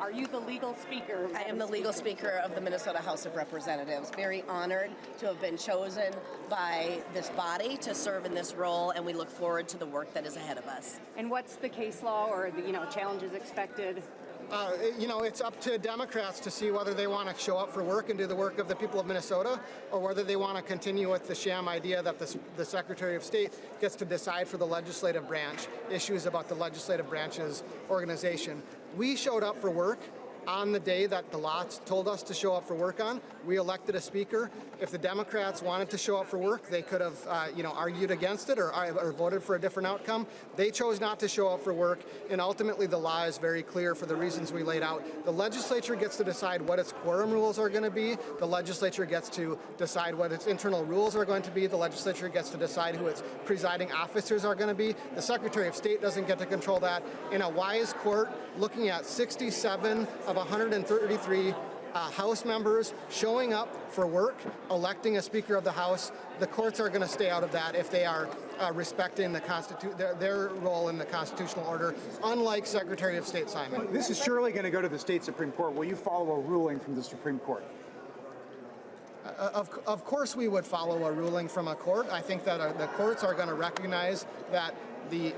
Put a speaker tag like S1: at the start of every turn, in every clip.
S1: Are you the legal speaker?
S2: I am the legal speaker of the Minnesota House of Representatives. Very honored to have been chosen by this body to serve in this role, and we look forward to the work that is ahead of us.
S1: And what's the case law or the challenges expected?
S3: It's up to Democrats to see whether they want to show up for work and do the work of the people of Minnesota, or whether they want to continue with the sham idea that the Secretary of State gets to decide for the legislative branch issues about the legislative branch's organization. We showed up for work on the day that the law told us to show up for work on. We elected a speaker. If the Democrats wanted to show up for work, they could have argued against it or voted for a different outcome. They chose not to show up for work, and ultimately the law is very clear for the reasons we laid out. The legislature gets to decide what its quorum rules are going to be. The legislature gets to decide what its internal rules are going to be. The legislature gets to decide who its presiding officers are going to be. The Secretary of State doesn't get to control that. In a wise court, looking at 67 of 133 House members showing up for work, electing a Speaker of the House, the courts are going to stay out of that if they are respecting their role in the constitutional order, unlike Secretary of State Simon.
S4: This is surely going to go to the state Supreme Court. Will you follow a ruling from the Supreme Court?
S3: Of course we would follow a ruling from a court. I think that the courts are going to recognize that the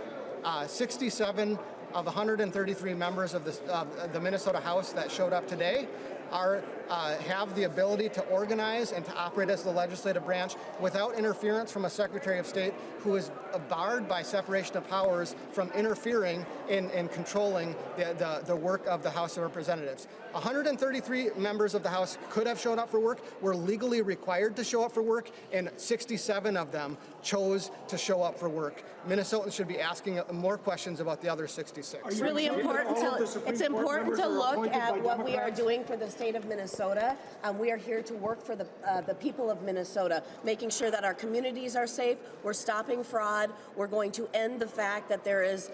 S3: 67 of 133 members of the Minnesota House that showed up today have the ability to organize and to operate as the legislative branch without interference from a Secretary of State who is barred by separation of powers from interfering in controlling the work of the House of Representatives. 133 members of the House could have shown up for work, were legally required to show up for work, and 67 of them chose to show up for work. Minnesotans should be asking more questions about the other 66.
S2: It's really important to look at what we are doing for the state of Minnesota. We are here to work for the people of Minnesota, making sure that our communities are safe. We're stopping fraud. We're going to end the fact that there is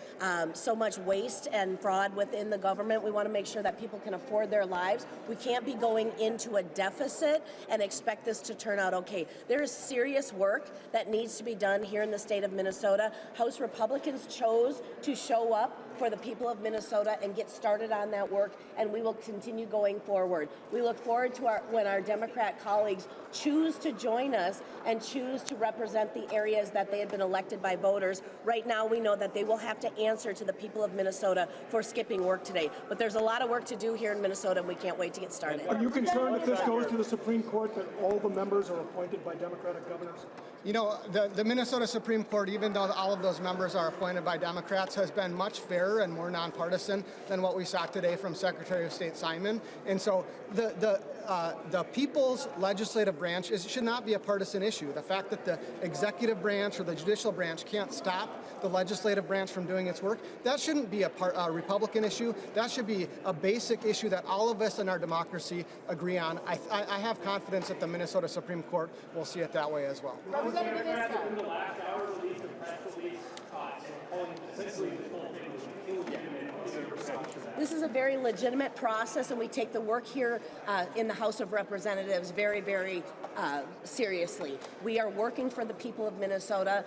S2: so much waste and fraud within the government. We want to make sure that people can afford their lives. We can't be going into a deficit and expect this to turn out okay. There is serious work that needs to be done here in the state of Minnesota. House Republicans chose to show up for the people of Minnesota and get started on that work, and we will continue going forward. We look forward to when our Democrat colleagues choose to join us and choose to represent the areas that they had been elected by voters. Right now, we know that they will have to answer to the people of Minnesota for skipping work today. But there's a lot of work to do here in Minnesota, and we can't wait to get started.
S5: Are you concerned if this goes to the Supreme Court that all the members are appointed by Democratic governors?
S3: The Minnesota Supreme Court, even though all of those members are appointed by Democrats, has been much fairer and more nonpartisan than what we saw today from Secretary of State Simon. And so the people's legislative branch should not be a partisan issue. The fact that the executive branch or the judicial branch can't stop the legislative branch from doing its work, that shouldn't be a Republican issue. That should be a basic issue that all of us in our democracy agree on. I have confidence that the Minnesota Supreme Court will see it that way as well.
S6: Representative in the last hour released a press release calling essentially this whole thing illegitimate.
S2: This is a very legitimate process, and we take the work here in the House of Representatives very, very seriously. We are working for the people of Minnesota.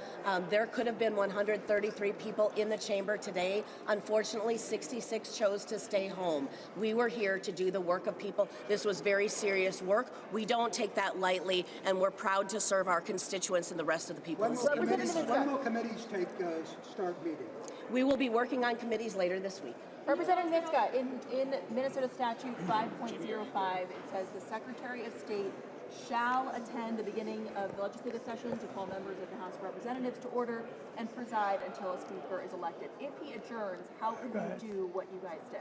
S2: There could have been 133 people in the chamber today. Unfortunately, 66 chose to stay home. We were here to do the work of people. This was very serious work. We don't take that lightly, and we're proud to serve our constituents and the rest of the people.
S7: When will committees start meeting?
S2: We will be working on committees later this week.
S8: Representative Nitzka, in Minnesota Statute 5.05, it says the Secretary of State shall attend the beginning of the legislative session to call members of the House of Representatives to order and preside until a speaker is elected. If he adjourns, how can he do what you guys did?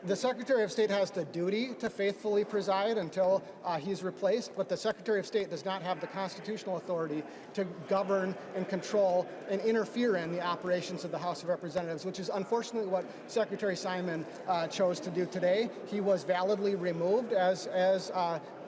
S3: The Secretary of State has the duty to faithfully preside until he's replaced, but the Secretary of State does not have the constitutional authority to govern and control and interfere in the operations of the House of Representatives, which is unfortunately what Secretary Simon chose to do today. He was validly removed as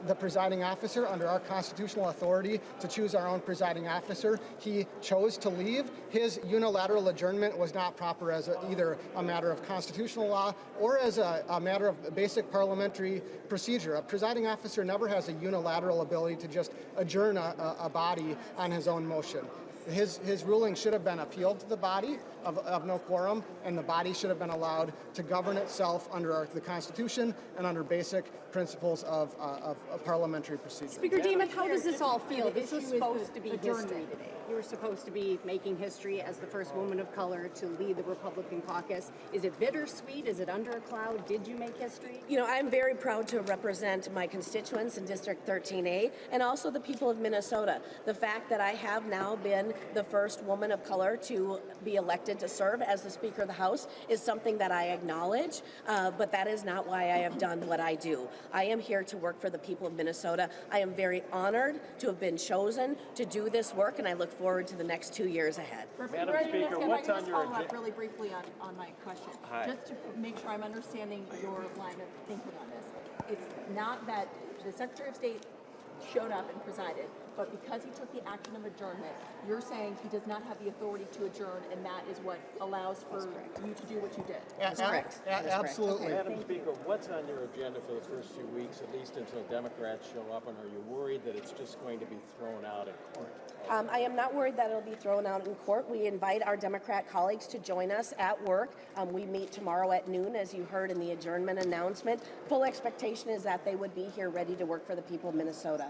S3: the presiding officer under our constitutional authority to choose our own presiding officer. He chose to leave. His unilateral adjournment was not proper as either a matter of constitutional law or as a matter of basic parliamentary procedure. A presiding officer never has a unilateral ability to just adjourn a body on his own motion. His ruling should have been appealed to the body of no quorum, and the body should have been allowed to govern itself under the Constitution and under basic principles of parliamentary procedure.
S1: Speaker Demuth, how does this all feel? This was
S8: issue is
S1: supposed
S8: the
S1: to be
S8: adjournment.
S1: history today. You were supposed to be making history as the first woman of color to lead the Republican caucus. Is it bittersweet? Is it under a cloud? Did you make history?
S2: You know, I'm very proud to represent my constituents in District 13A and also the people of Minnesota. The fact that I have now been the first woman of color to be elected to serve as the Speaker of the House is something that I acknowledge, but that is not why I have done what I do. I am here to work for the people of Minnesota. I am very honored to have been chosen to do this work, and I look forward to the next 2 years ahead.
S8: Madam Speaker, what's on your agenda? Really briefly on my question, just to make sure I'm understanding your line of thinking on this. It's not that the Secretary of State showed up and presided, but because he took the action of adjournment, you're saying he does not have the authority to adjourn, and that is what allows for you to do what you did.
S3: That's correct. Absolutely.
S9: Madam Speaker, what's on your agenda for the first few weeks, at least until Democrats show up, and are you worried that it's just going to be thrown out in court?
S2: I am not worried that it'll be thrown out in court. We invite our Democrat colleagues to join us at work. We meet tomorrow at noon, as you heard in the adjournment announcement. Full expectation is that they would be here ready to work for the people of Minnesota.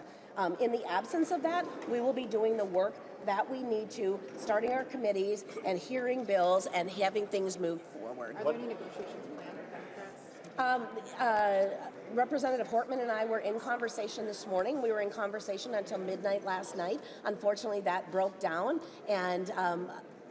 S2: In the absence of that, we will be doing the work that we need to, starting our committees and hearing bills and having things move forward.
S1: Are there any negotiations planned with Democrats?
S2: Representative Hortman and I were in conversation this morning. We were in conversation until midnight last night. Unfortunately, that broke down, and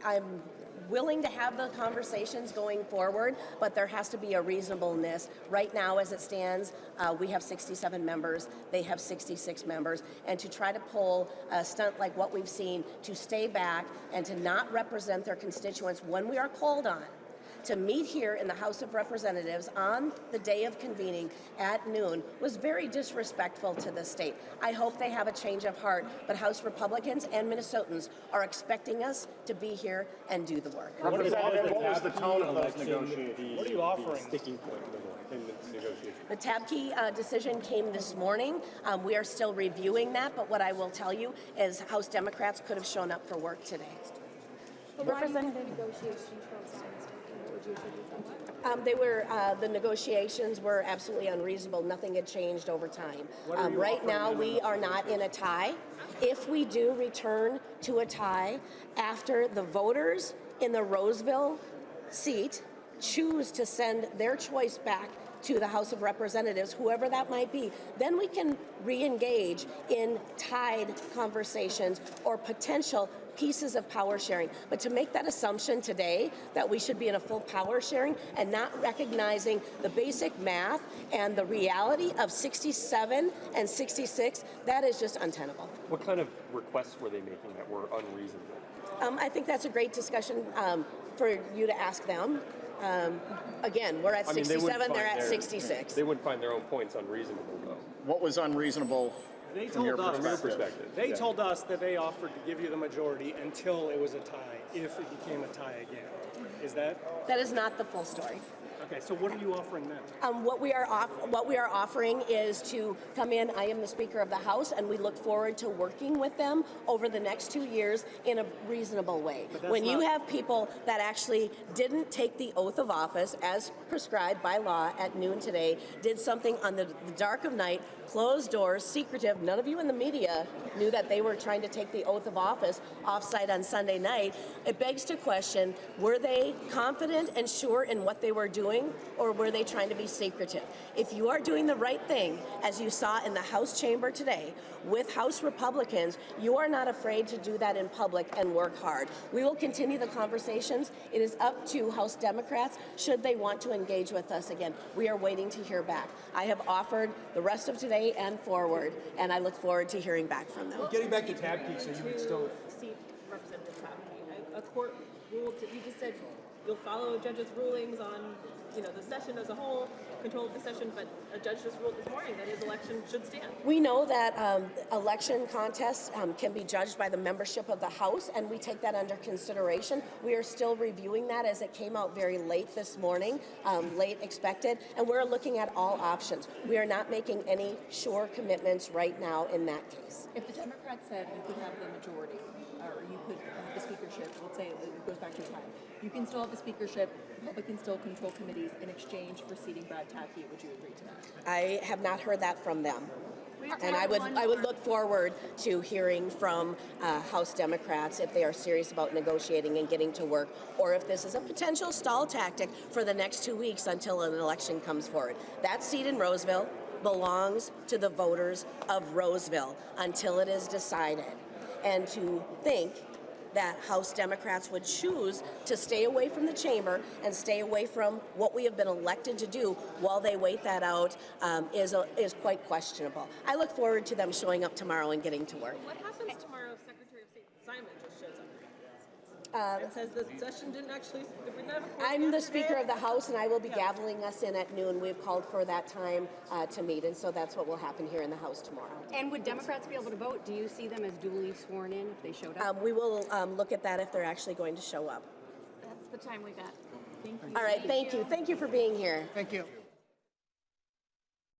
S2: I'm willing to have the conversations going forward, but there has to be a reasonableness. Right now, as it stands, we have 67 members. They have 66 members. And to try to pull a stunt like what we've seen, to stay back and to not represent their constituents when we are called on to meet here in the House of Representatives on the day of convening at noon was very disrespectful to the state. I hope they have a change of heart, but House Republicans and Minnesotans are expecting us to be here and do the work.
S4: What was the tone of those negotiations?
S6: What are you offering?
S9: Sticking point in the negotiations.
S2: The Tabke decision came this morning. We are still reviewing that, but what I will tell you is House Democrats could have shown up for work today.
S1: Representative.
S2: The negotiations were absolutely unreasonable. Nothing had changed over time. Right now, we are not in a tie. If we do return to a tie after the voters in the Roseville seat choose to send their choice back to the House of Representatives, whoever that might be, then we can re-engage in tied conversations or potential pieces of power sharing. But to make that assumption today that we should be in a full power sharing and not recognizing the basic math and the reality of 67 and 66, that is just untenable.
S10: What kind of requests were they making that were unreasonable?
S2: I think that's a great discussion for you to ask them. Again, we're at 67, they're at 66.
S10: They wouldn't find their own points unreasonable, though.
S4: What was unreasonable
S6: They
S4: from your
S6: told us,
S4: perspective?
S6: they told us that they offered to give you the majority until it was a tie, if it became a tie again. Is that?
S2: That is not the full story.
S6: Okay, so what are you offering then?
S2: What we are offering is to come in. I am the Speaker of the House, and we look forward to working with them over the next 2 years in a reasonable way. When you have people that actually didn't take the oath of office as prescribed by law at noon today, did something on the dark of night, closed doors, secretive, none of you in the media knew that they were trying to take the oath of office offsite on Sunday night, it begs to question, were they confident and sure in what they were doing, or were they trying to be secretive? If you are doing the right thing, as you saw in the House chamber today, with House Republicans, you are not afraid to do that in public and work hard. We will continue the conversations. It is up to House Democrats, should they want to engage with us again. We are waiting to hear back. I have offered the rest of today and forward, and I look forward to hearing back from them.
S5: Getting back to Tabke, so you would still...
S11: Seat Representative Tabke. A court ruled, you just said you'll follow a judge's rulings on, the session as a whole, control of the session, but a judge just ruled this morning that his election should stand.
S2: We know that election contests can be judged by the membership of the House, and we take that under consideration. We are still reviewing that as it came out very late this morning, late expected, and we're looking at all options. We are not making any sure commitments right now in that case.
S8: If the Democrats said you could have the majority, or you could have the speakership, let's say it goes back to your time, you can still have the speakership, the public can still control committees in exchange for seating Brad Tackey. Would you agree to that?
S2: I have not heard that from them. And I would look forward to hearing from House Democrats if they are serious about negotiating and getting to work, or if this is a potential stall tactic for the next 2 weeks until an election comes forward. That seat in Roseville belongs to the voters of Roseville until it is decided. And to think that House Democrats would choose to stay away from the chamber and stay away from what we have been elected to do while they wait that out is quite questionable. I look forward to them showing up tomorrow and getting to work.
S11: What happens tomorrow if Secretary of State Simon just shows up? It says the session didn't actually. We didn't have a quorum
S2: I'm the
S11: yesterday.
S2: Speaker of the House, and I will be gaveling us in at noon. We've called for that time to meet, and so that's what will happen here in the House tomorrow.
S1: And would Democrats be able to vote? Do you see them as duly sworn in if they showed up?
S2: We will look at that if they're actually going to show up.
S11: That's the time we got.
S8: Thank you.
S2: All right, thank you. Thank you for being here.
S3: Thank you.